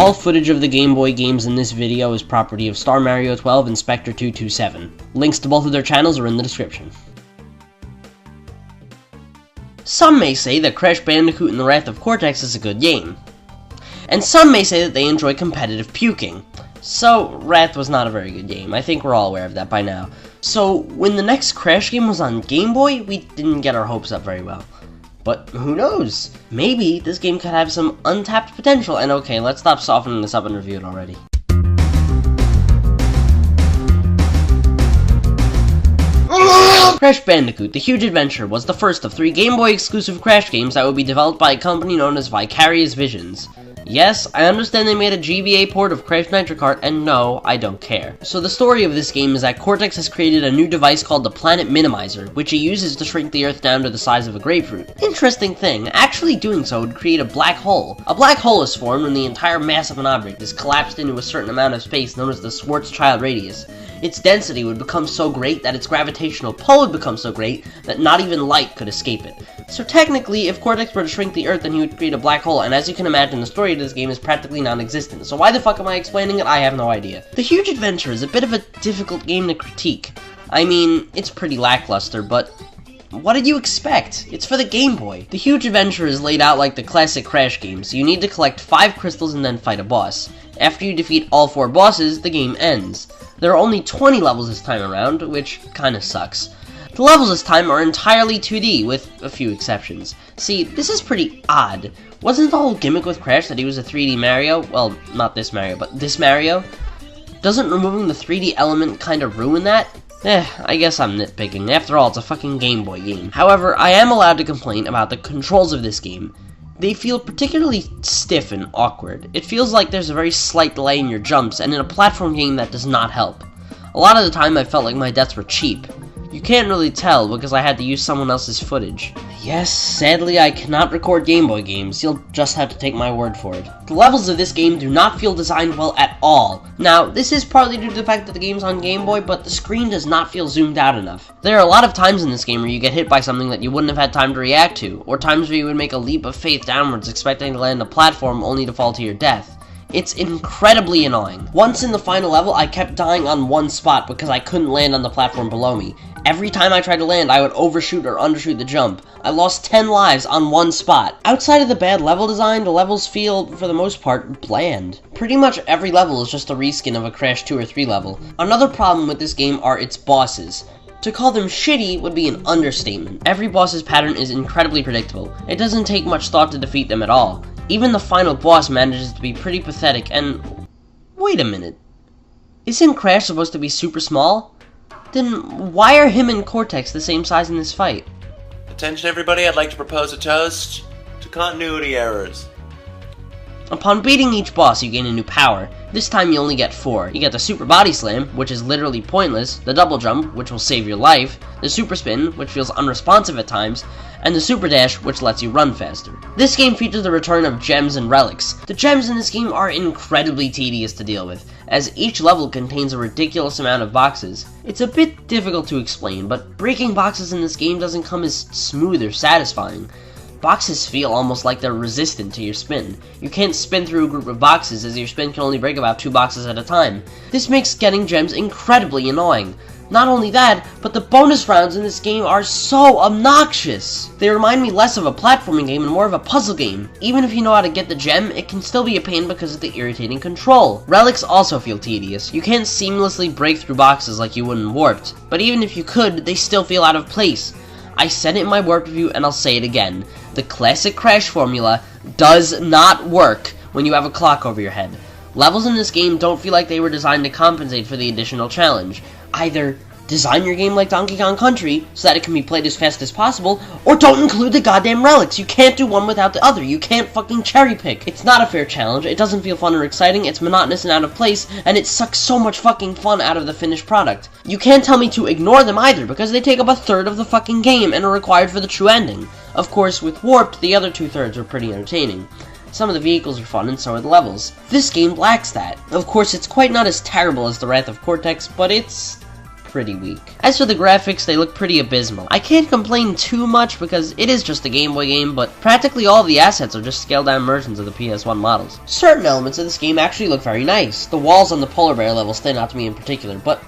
All footage of the Game Boy games in this video is property of Star Mario 12 and Spectre227. Links to both of their channels are in the description. Some may say that Crash Bandicoot and the Wrath of Cortex is a good game. And some may say that they enjoy competitive puking. So, Wrath was not a very good game. I think we're all aware of that by now. So, when the next Crash game was on Game Boy, we didn't get our hopes up very well. But who knows? Maybe this game could have some untapped potential, and okay, let's stop softening this up and review it already. Crash Bandicoot: The Huge Adventure was the first of 3 Game Boy exclusive Crash games that would be developed by a company known as Vicarious Visions. Yes, I understand they made a GBA port of Crash Nitro Kart, and no, I don't care. So the story of this game is that Cortex has created a new device called the Planet Minimizer, which he uses to shrink the Earth down to the size of a grapefruit. Interesting thing, actually doing so would create a black hole. A black hole is formed when the entire mass of an object is collapsed into a certain amount of space known as the Schwarzschild radius. Its density would become so great that its gravitational pull would become so great that not even light could escape it. So technically, if Cortex were to shrink the Earth, then he would create a black hole, and as you can imagine, the story of this game is practically non-existent. So why the fuck am I explaining it? I have no idea. The Huge Adventure is a bit of a difficult game to critique. I mean, it's pretty lackluster, but what did you expect? It's for the Game Boy. The Huge Adventure is laid out like the classic Crash games. You need to collect 5 crystals and then fight a boss. After you defeat all 4 bosses, the game ends. There are only 20 levels this time around, which kinda sucks. The levels this time are entirely 2D, with a few exceptions. See, this is pretty odd. Wasn't the whole gimmick with Crash that he was a 3D Mario? Well, not this Mario, but this Mario? Doesn't removing the 3D element kinda ruin that? I guess I'm nitpicking. After all, it's a fucking Game Boy game. However, I am allowed to complain about the controls of this game. They feel particularly stiff and awkward. It feels like there's a very slight delay in your jumps, and in a platform game that does not help. A lot of the time I felt like my deaths were cheap. You can't really tell because I had to use someone else's footage. Yes, sadly I cannot record Game Boy games, you'll just have to take my word for it. The levels of this game do not feel designed well at all. Now, this is partly due to the fact that the game's on Game Boy, but the screen does not feel zoomed out enough. There are a lot of times in this game where you get hit by something that you wouldn't have had time to react to, or times where you would make a leap of faith downwards expecting to land on a platform only to fall to your death. It's incredibly annoying. Once in the final level, I kept dying on one spot because I couldn't land on the platform below me. Every time I tried to land, I would overshoot or undershoot the jump. I lost 10 lives on one spot. Outside of the bad level design, the levels feel, for the most part, bland. Pretty much every level is just a reskin of a Crash 2 or 3 level. Another problem with this game are its bosses. To call them shitty would be an understatement. Every boss's pattern is incredibly predictable. It doesn't take much thought to defeat them at all. Even the final boss manages to be pretty pathetic, and wait a minute. Isn't Crash supposed to be super small? Then why are him and Cortex the same size in this fight? Attention everybody, I'd like to propose a toast to continuity errors. Upon beating each boss, you gain a new power. This time you only get 4. You get the Super Body Slam, which is literally pointless, the Double Jump, which will save your life, the Super Spin, which feels unresponsive at times, and the Super Dash, which lets you run faster. This game features the return of gems and relics. The gems in this game are incredibly tedious to deal with, as each level contains a ridiculous amount of boxes. It's a bit difficult to explain, but breaking boxes in this game doesn't come as smooth or satisfying. Boxes feel almost like they're resistant to your spin. You can't spin through a group of boxes as your spin can only break about 2 boxes at a time. This makes getting gems incredibly annoying. Not only that, but the bonus rounds in this game are so obnoxious. They remind me less of a platforming game and more of a puzzle game. Even if you know how to get the gem, it can still be a pain because of the irritating control. Relics also feel tedious. You can't seamlessly break through boxes like you would in Warped, but even if you could, they still feel out of place. I said it in my Warped review and I'll say it again. The classic Crash formula does not work when you have a clock over your head. Levels in this game don't feel like they were designed to compensate for the additional challenge. Either design your game like Donkey Kong Country so that it can be played as fast as possible, or don't include the goddamn relics. You can't do one without the other. You can't fucking cherry pick. It's not a fair challenge. It doesn't feel fun or exciting. It's monotonous and out of place, and it sucks so much fucking fun out of the finished product. You can't tell me to ignore them either, because they take up a third of the fucking game and are required for the true ending. Of course, with Warped, the other 2/3 are pretty entertaining. Some of the vehicles are fun and so are the levels. This game lacks that. Of course, it's quite not as terrible as the Wrath of Cortex, but it's pretty weak. As for the graphics, they look pretty abysmal. I can't complain too much because it is just a Game Boy game, but practically all of the assets are just scaled down versions of the PS1 models. Certain elements of this game actually look very nice. The walls on the polar bear level stand out to me in particular, but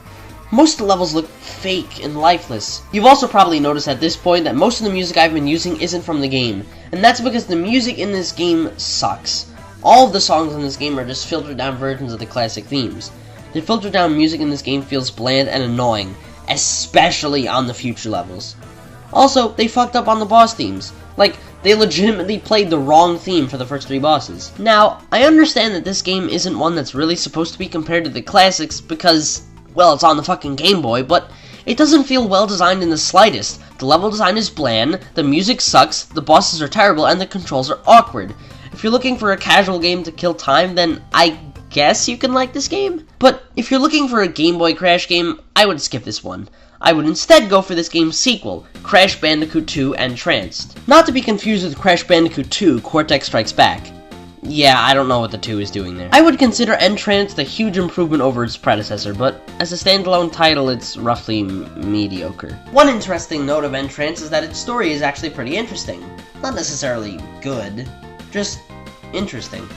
most of the levels look fake and lifeless. You've also probably noticed at this point that most of the music I've been using isn't from the game, and that's because the music in this game sucks. All of the songs in this game are just filtered down versions of the classic themes. The filtered down music in this game feels bland and annoying, especially on the future levels. Also, they fucked up on the boss themes. Like, they legitimately played the wrong theme for the first 3 bosses. Now, I understand that this game isn't one that's really supposed to be compared to the classics because, well, it's on the fucking Game Boy, but it doesn't feel well designed in the slightest. The level design is bland, the music sucks, the bosses are terrible, and the controls are awkward. If you're looking for a casual game to kill time, then I guess you can like this game. But if you're looking for a Game Boy Crash game, I would skip this one. I would instead go for this game's sequel, Crash Bandicoot 2 Entranced. Not to be confused with Crash Bandicoot 2 Cortex Strikes Back. Yeah, I don't know what the 2 is doing there. I would consider Entranced a huge improvement over its predecessor, but as a standalone title, it's roughly mediocre. One interesting note of Entranced is that its story is actually pretty interesting. Not necessarily good, just interesting.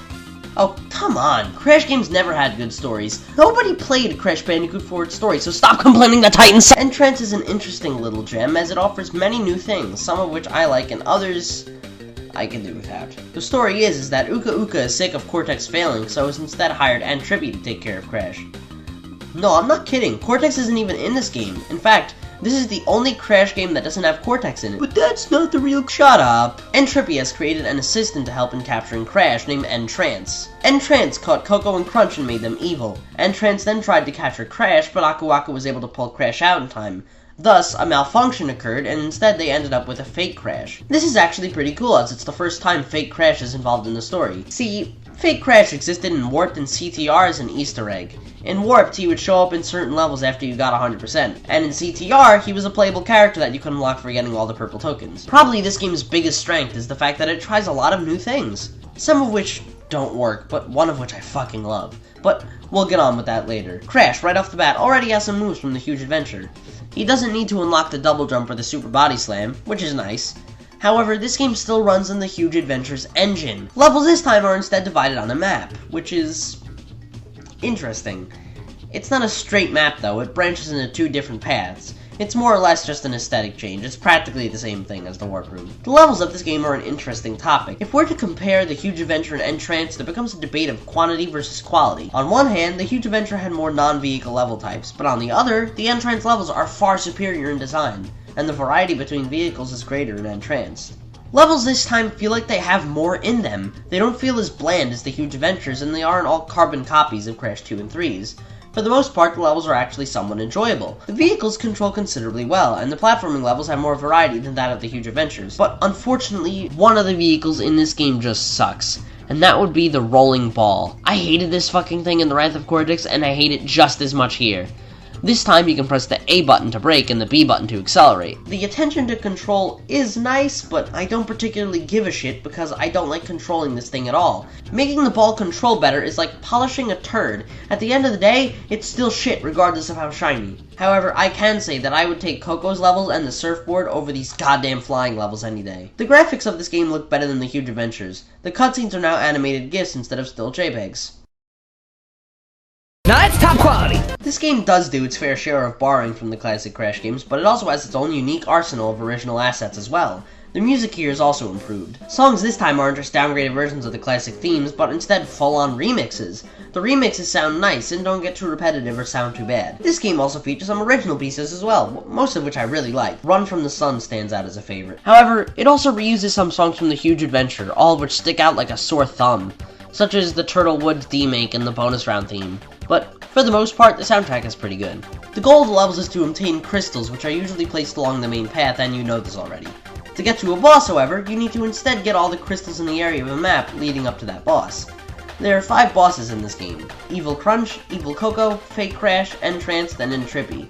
Oh, come on. Crash games never had good stories. Nobody played Crash Bandicoot for its story, so stop complaining that Titans suck! Entrance is an interesting little gem, as it offers many new things, some of which I like and others I can do without. The story is that Uka Uka is sick of Cortex failing, so has instead hired Trippy to take care of Crash. No, I'm not kidding. Cortex isn't even in this game. In fact, this is the only Crash game that doesn't have Cortex in it. But that's not the real— Shut up! Trippy has created an assistant to help in capturing Crash named Entrance. Entrance caught Coco and Crunch and made them evil. Entrance then tried to capture Crash, but Aku Aku was able to pull Crash out in time. Thus, a malfunction occurred, and instead they ended up with a fake Crash. This is actually pretty cool, as it's the first time fake Crash is involved in the story. See, fake Crash existed in Warped and CTR as an Easter egg. In Warped, he would show up in certain levels after you got 100%, and in CTR, he was a playable character that you could unlock for getting all the purple tokens. Probably this game's biggest strength is the fact that it tries a lot of new things, some of which don't work, but one of which I fucking love. But we'll get on with that later. Crash, right off the bat, already has some moves from the Huge Adventure. He doesn't need to unlock the double jump or the super body slam, which is nice. However, this game still runs on the Huge Adventure's engine. Levels this time are instead divided on a map, which is interesting. It's not a straight map though, it branches into 2 different paths. It's more or less just an aesthetic change, it's practically the same thing as the Warp Room. The levels of this game are an interesting topic. If we're to compare the Huge Adventure and Entrance, there becomes a debate of quantity versus quality. On one hand, the Huge Adventure had more non-vehicle level types, but on the other, the Entrance levels are far superior in design, and the variety between vehicles is greater in Entrance. Levels this time feel like they have more in them. They don't feel as bland as the Huge Adventures, and they aren't all carbon copies of Crash 2 and 3's. For the most part, the levels are actually somewhat enjoyable. The vehicles control considerably well, and the platforming levels have more variety than that of the Huge Adventures. But unfortunately, one of the vehicles in this game just sucks, and that would be the rolling ball. I hated this fucking thing in the Wrath of Cortex, and I hate it just as much here. This time you can press the A button to brake and the B button to accelerate. The attention to control is nice, but I don't particularly give a shit because I don't like controlling this thing at all. Making the ball control better is like polishing a turd. At the end of the day, it's still shit regardless of how shiny. However, I can say that I would take Coco's levels and the surfboard over these goddamn flying levels any day. The graphics of this game look better than the Huge Adventures. The cutscenes are now animated GIFs instead of still JPEGs. Now that's top quality! This game does do its fair share of borrowing from the classic Crash games, but it also has its own unique arsenal of original assets as well. The music here is also improved. Songs this time aren't just downgraded versions of the classic themes, but instead full-on remixes. The remixes sound nice and don't get too repetitive or sound too bad. This game also features some original pieces as well, most of which I really like. Run from the Sun stands out as a favorite. However, it also reuses some songs from the Huge Adventure, all of which stick out like a sore thumb, such as the Turtle Woods D-Make and the bonus round theme. But for the most part, the soundtrack is pretty good. The goal of the levels is to obtain crystals, which are usually placed along the main path, and you know this already. To get to a boss, however, you need to instead get all the crystals in the area of a map leading up to that boss. There are 5 bosses in this game: Evil Crunch, Evil Coco, Fake Crash, Entrance, and Trippy.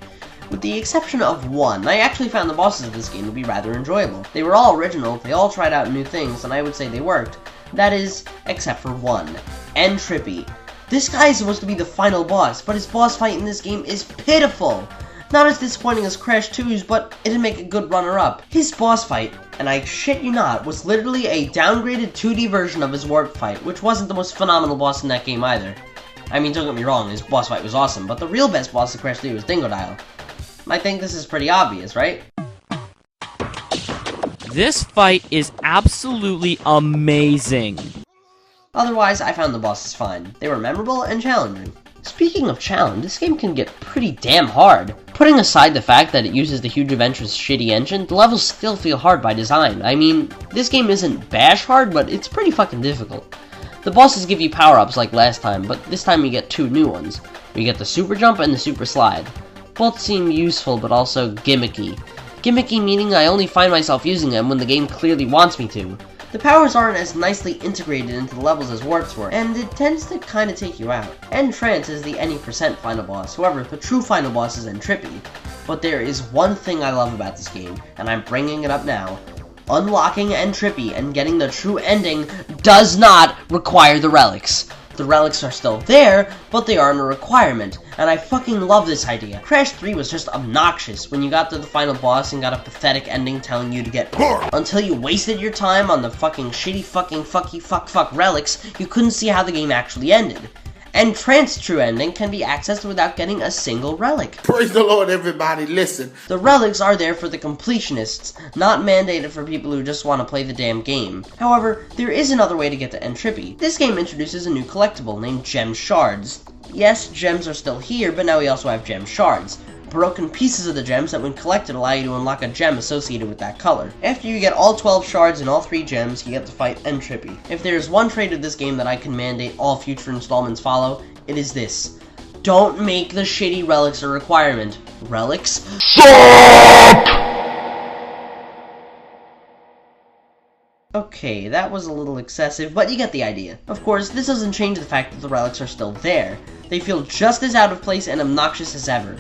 With the exception of one, I actually found the bosses of this game to be rather enjoyable. They were all original, they all tried out new things, and I would say they worked. That is, except for one, Trippy. This guy is supposed to be the final boss, but his boss fight in this game is pitiful. Not as disappointing as Crash 2's, but it'd make a good runner-up. His boss fight, and I shit you not, was literally a downgraded 2D version of his warp fight, which wasn't the most phenomenal boss in that game either. I mean, don't get me wrong, his boss fight was awesome, but the real best boss of Crash 3 was Dingodile. I think this is pretty obvious, right? This fight is absolutely amazing. Otherwise, I found the bosses fine. They were memorable and challenging. Speaking of challenge, this game can get pretty damn hard. Putting aside the fact that it uses the Huge Adventure's shitty engine, the levels still feel hard by design. I mean, this game isn't bash hard, but it's pretty fucking difficult. The bosses give you power-ups like last time, but this time you get two new ones. You get the Super Jump and the Super Slide. Both seem useful, but also gimmicky. Gimmicky meaning I only find myself using them when the game clearly wants me to. The powers aren't as nicely integrated into the levels as warps were, and it tends to kinda take you out. Entrance is the any % final boss, however, the true final boss is Entrippy. But there is one thing I love about this game, and I'm bringing it up now. Unlocking Entrippy and getting the true ending does not require the relics. The relics are still there, but they aren't a requirement, and I fucking love this idea. Crash 3 was just obnoxious when you got to the final boss and got a pathetic ending telling you to get until you wasted your time on the fucking shitty fucking fuck relics, you couldn't see how the game actually ended. Entrance true ending can be accessed without getting a single relic. Praise the Lord, everybody, listen. The relics are there for the completionists, not mandated for people who just want to play the damn game. However, there is another way to get to Entrippy. This game introduces a new collectible named Gem Shards. Yes, gems are still here, but now we also have Gem Shards. Broken pieces of the gems that when collected allow you to unlock a gem associated with that color. After you get all 12 shards and all 3 gems, you get to fight Entrippy. If there is one trait of this game that I can mandate all future installments follow, it is this. Don't make the shitty relics a requirement. Relics? Okay, that was a little excessive, but you get the idea. Of course, this doesn't change the fact that the relics are still there. They feel just as out of place and obnoxious as ever.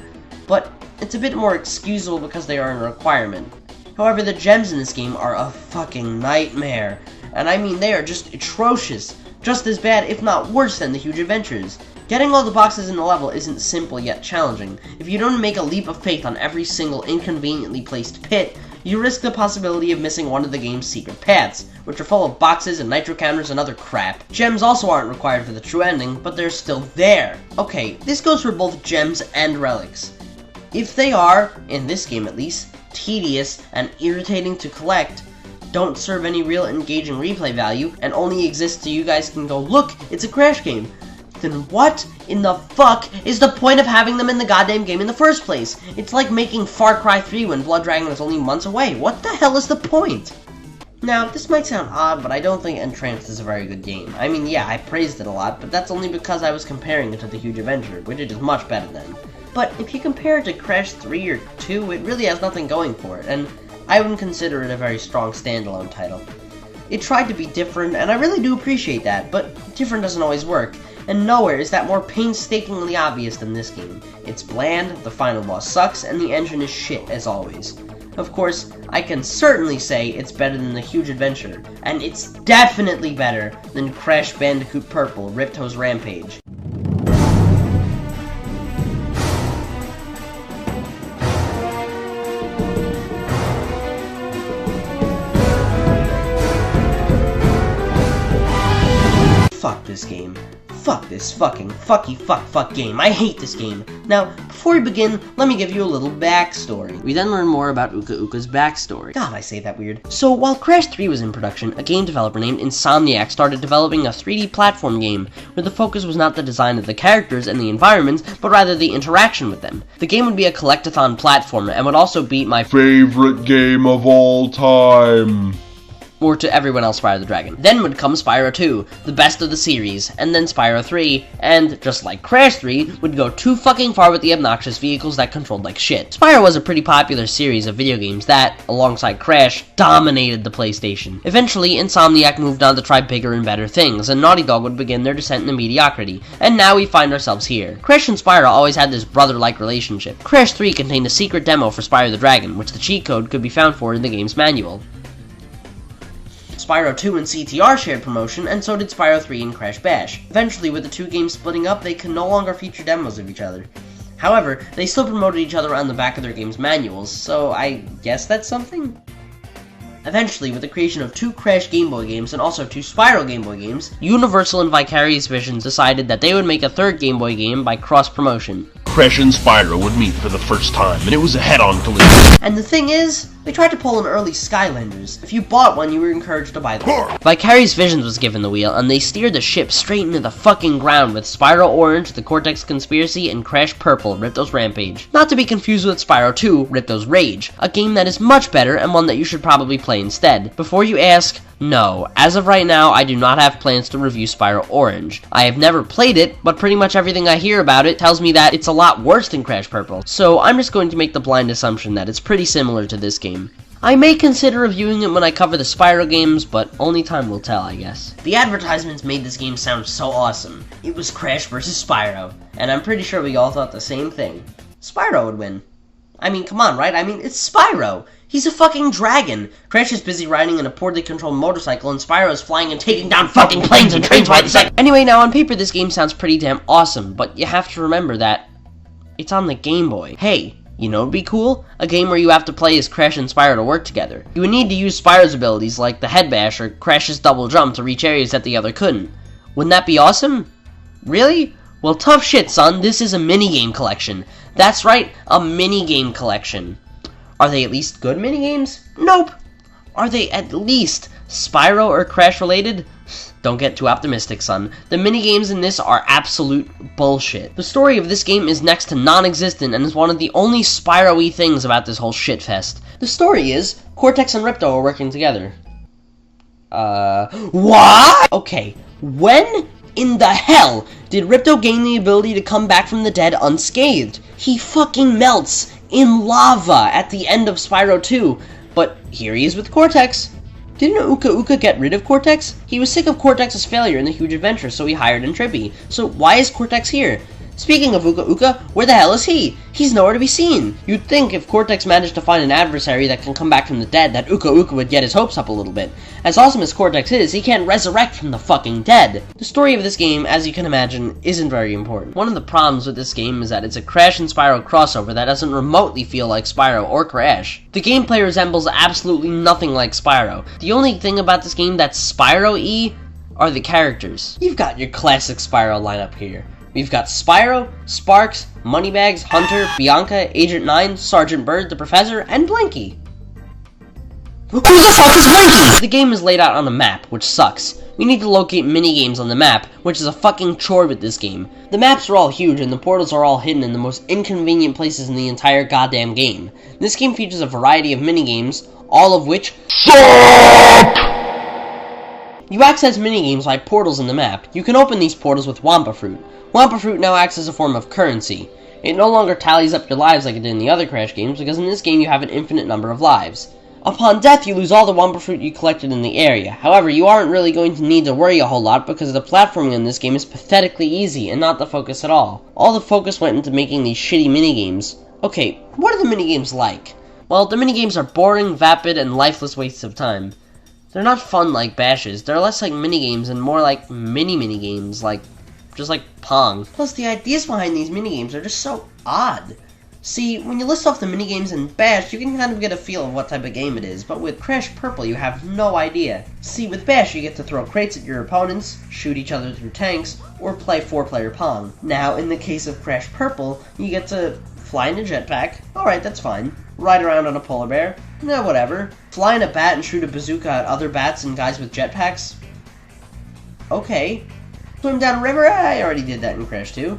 But it's a bit more excusable because they aren't a requirement. However, the gems in this game are a fucking nightmare. And I mean, they are just atrocious. Just as bad, if not worse than the Huge Adventures. Getting all the boxes in the level isn't simple yet challenging. If you don't make a leap of faith on every single inconveniently placed pit, you risk the possibility of missing one of the game's secret paths, which are full of boxes and nitro counters and other crap. Gems also aren't required for the true ending, but they're still there. Okay, this goes for both gems and relics. If they are, in this game at least, tedious and irritating to collect, don't serve any real engaging replay value, and only exist so you guys can go, look, it's a Crash game, then what in the fuck is the point of having them in the goddamn game in the first place? It's like making Far Cry 3 when Blood Dragon is only months away. What the hell is the point? Now, this might sound odd, but I don't think Entrance is a very good game. I mean, yeah, I praised it a lot, but that's only because I was comparing it to the Huge Adventure, which it is much better than. But if you compare it to Crash 3 or 2, it really has nothing going for it, and I wouldn't consider it a very strong standalone title. It tried to be different, and I really do appreciate that, but different doesn't always work, and nowhere is that more painstakingly obvious than this game. It's bland, the final boss sucks, and the engine is shit as always. Of course, I can certainly say it's better than the Huge Adventure, and it's definitely better than Crash Bandicoot Purple Ripto's Rampage. Fuck this game. Fuck this fucking fuck game. I hate this game. Now, before we begin, let me give you a little backstory. We then learn more about Uka Uka's backstory. God, I say that weird. So, while Crash 3 was in production, a game developer named Insomniac started developing a 3D platform game, where the focus was not the design of the characters and the environments, but rather the interaction with them. The game would be a collectathon platformer, and would also be my favorite game of all time. Or to everyone else, Spyro the Dragon. Then would come Spyro 2, the best of the series, and then Spyro 3, and, just like Crash 3, would go too fucking far with the obnoxious vehicles that controlled like shit. Spyro was a pretty popular series of video games that, alongside Crash, dominated the PlayStation. Eventually, Insomniac moved on to try bigger and better things, and Naughty Dog would begin their descent into mediocrity, and now we find ourselves here. Crash and Spyro always had this brother-like relationship. Crash 3 contained a secret demo for Spyro the Dragon, which the cheat code could be found for in the game's manual. Spyro 2 and CTR shared promotion, and so did Spyro 3 and Crash Bash. Eventually, with the two games splitting up, they could no longer feature demos of each other. However, they still promoted each other on the back of their game's manuals, so I guess that's something? Eventually, with the creation of 2 Crash Game Boy games and also 2 Spyro Game Boy games, Universal and Vicarious Visions decided that they would make a 3rd Game Boy game by cross-promotion. Crash and Spyro would meet for the first time, and it was a head-on collision. And the thing is, they tried to pull an early Skylanders. If you bought one, you were encouraged to buy them. Vicarious Visions was given the wheel, and they steered the ship straight into the fucking ground with Spyro Orange, the Cortex Conspiracy, and Crash Purple, Ripto's Rampage. Not to be confused with Spyro 2, Ripto's Rage, a game that is much better and one that you should probably play instead. Before you ask, no, as of right now, I do not have plans to review Spyro Orange. I have never played it, but pretty much everything I hear about it tells me that it's a lot worse than Crash Purple, so I'm just going to make the blind assumption that it's pretty similar to this game. I may consider reviewing it when I cover the Spyro games, but only time will tell, I guess. The advertisements made this game sound so awesome. It was Crash vs. Spyro, and I'm pretty sure we all thought the same thing. Spyro would win. I mean, come on, right? I mean, it's Spyro! He's a fucking dragon! Crash is busy riding in a poorly controlled motorcycle, and Spyro is flying and taking down fucking planes and trains by the second! Anyway, now on paper this game sounds pretty damn awesome, but you have to remember that it's on the Game Boy. Hey, you know what'd be cool? A game where you have to play as Crash and Spyro to work together. You would need to use Spyro's abilities like the head bash or Crash's double jump to reach areas that the other couldn't. Wouldn't that be awesome? Really? Well, tough shit, son. This is a minigame collection. That's right, a minigame collection. Are they at least good minigames? Nope. Are they at least Spyro or Crash related? Don't get too optimistic, son. The minigames in this are absolute bullshit. The story of this game is next to non-existent and is one of the only Spyro-y things about this whole shitfest. The story is, Cortex and Ripto are working together. What? Okay, when in the hell did Ripto gain the ability to come back from the dead unscathed? He fucking melts in lava at the end of Spyro 2, but here he is with Cortex. Didn't Uka Uka get rid of Cortex? He was sick of Cortex's failure in the huge adventure, so he hired Trippy. So why is Cortex here? Speaking of Uka Uka, where the hell is he? He's nowhere to be seen. You'd think if Cortex managed to find an adversary that can come back from the dead, that Uka Uka would get his hopes up a little bit. As awesome as Cortex is, he can't resurrect from the fucking dead. The story of this game, as you can imagine, isn't very important. One of the problems with this game is that it's a Crash and Spyro crossover that doesn't remotely feel like Spyro or Crash. The gameplay resembles absolutely nothing like Spyro. The only thing about this game that's Spyro-y are the characters. You've got your classic Spyro lineup here. We've got Spyro, Sparks, Moneybags, Hunter, Bianca, Agent 9, Sergeant Bird, the Professor, and Blanky. Who the fuck is Blanky? The game is laid out on a map, which sucks. We need to locate minigames on the map, which is a fucking chore with this game. The maps are all huge, and the portals are all hidden in the most inconvenient places in the entire goddamn game. This game features a variety of minigames, all of which suck! You access minigames like portals in the map. You can open these portals with Wampa Fruit. Wampa Fruit now acts as a form of currency. It no longer tallies up your lives like it did in the other Crash games, because in this game you have an infinite number of lives. Upon death, you lose all the Wampa Fruit you collected in the area. However, you aren't really going to need to worry a whole lot, because the platforming in this game is pathetically easy, and not the focus at all. All the focus went into making these shitty minigames. Okay, what are the minigames like? Well, the minigames are boring, vapid, and lifeless wastes of time. They're not fun like bashes, they're less like minigames and more like mini-minigames, just like Pong. Plus, the ideas behind these minigames are just so odd. See, when you list off the minigames in Bash, you can kind of get a feel of what type of game it is, but with Crash Purple, you have no idea. See, with Bash, you get to throw crates at your opponents, shoot each other through tanks, or play 4-player Pong. Now, in the case of Crash Purple, you get to fly in a jetpack. Alright, that's fine. Ride around on a polar bear. Nah, whatever. Fly in a bat and shoot a bazooka at other bats and guys with jetpacks. Okay. Swim down a river? I already did that in Crash 2.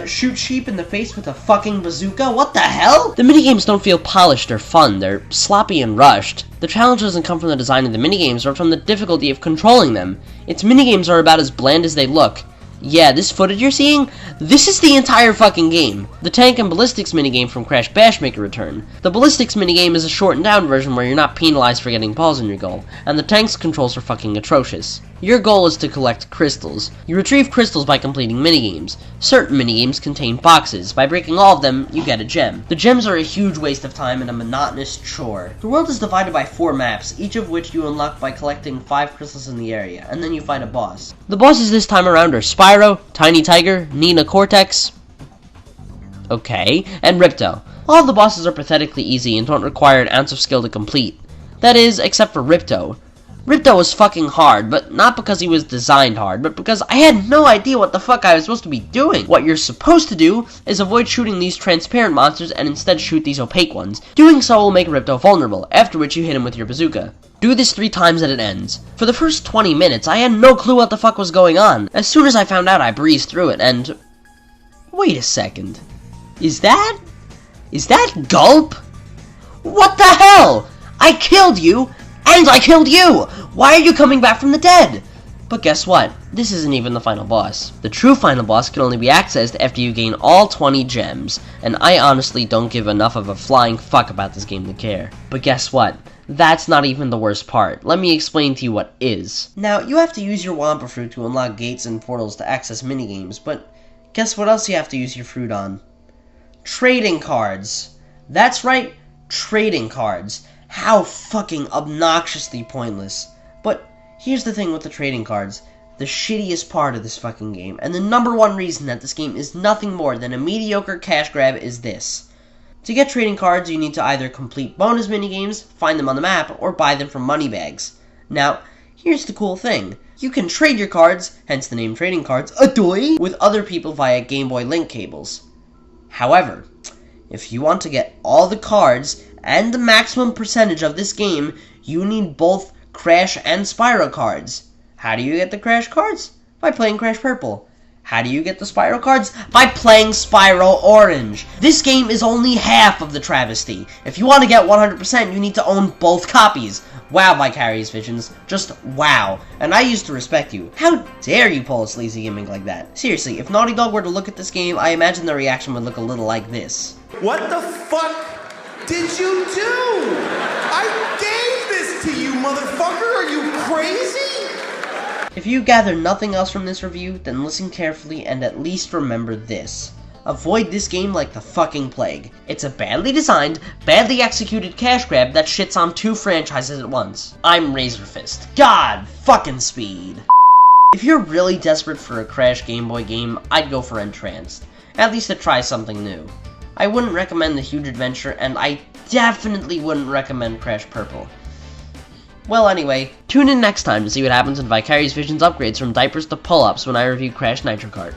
Shoot sheep in the face with a fucking bazooka? What the hell? The minigames don't feel polished or fun. They're sloppy and rushed. The challenge doesn't come from the design of the minigames or from the difficulty of controlling them. Its minigames are about as bland as they look. Yeah, this footage you're seeing? This is the entire fucking game. The tank and ballistics minigame from Crash Bash make a return. The ballistics minigame is a shortened down version where you're not penalized for getting balls in your goal, and the tank's controls are fucking atrocious. Your goal is to collect crystals. You retrieve crystals by completing minigames. Certain minigames contain boxes. By breaking all of them, you get a gem. The gems are a huge waste of time and a monotonous chore. The world is divided by 4 maps, each of which you unlock by collecting 5 crystals in the area, and then you fight a boss. The bosses this time around are Spyro, Tiny Tiger, Nina Cortex, Okay, and Ripto. All the bosses are pathetically easy and don't require an ounce of skill to complete. That is, except for Ripto. Ripto was fucking hard, but not because he was designed hard, but because I had no idea what the fuck I was supposed to be doing. What you're supposed to do is avoid shooting these transparent monsters and instead shoot these opaque ones. Doing so will make Ripto vulnerable, after which you hit him with your bazooka. Do this 3 times and it ends. For the first 20 minutes, I had no clue what the fuck was going on. As soon as I found out, I breezed through it, and... Wait a second. Is that Gulp? What the hell? I killed you, and I killed you! Why are you coming back from the dead? But guess what? This isn't even the final boss. The true final boss can only be accessed after you gain all 20 gems, and I honestly don't give enough of a flying fuck about this game to care. But guess what? That's not even the worst part. Let me explain to you what is. Now, you have to use your Wampa Fruit to unlock gates and portals to access minigames, but guess what else you have to use your fruit on? Trading cards. That's right, trading cards. How fucking obnoxiously pointless. But here's the thing with the trading cards. The shittiest part of this fucking game, and the #1 reason that this game is nothing more than a mediocre cash grab, is this. To get trading cards, you need to either complete bonus minigames, find them on the map, or buy them from moneybags. Now, here's the cool thing. You can trade your cards, hence the name trading cards, adoy, with other people via Game Boy link cables. However, if you want to get all the cards and the maximum percentage of this game, you need both Crash and Spyro cards. How do you get the Crash cards? By playing Crash Purple. How do you get the Spyro cards? By playing Spyro Orange. This game is only half of the travesty. If you want to get 100%, you need to own both copies. Wow, Vicarious Visions. Just wow. And I used to respect you. How dare you pull a sleazy gimmick like that? Seriously, if Naughty Dog were to look at this game, I imagine the reaction would look a little like this. What the fuck did you do? I gave this to you, motherfucker! Are you crazy? If you gather nothing else from this review, then listen carefully and at least remember this. Avoid this game like the fucking plague. It's a badly designed, badly executed cash grab that shits on 2 franchises at once. I'm Razorfist. God fucking speed. If you're really desperate for a Crash Game Boy game, I'd go for Entranced. At least to try something new. I wouldn't recommend The Huge Adventure, and I definitely wouldn't recommend Crash Purple. Well, anyway, tune in next time to see what happens when Vicarious Visions upgrades from diapers to pull-ups when I review Crash Nitro Kart.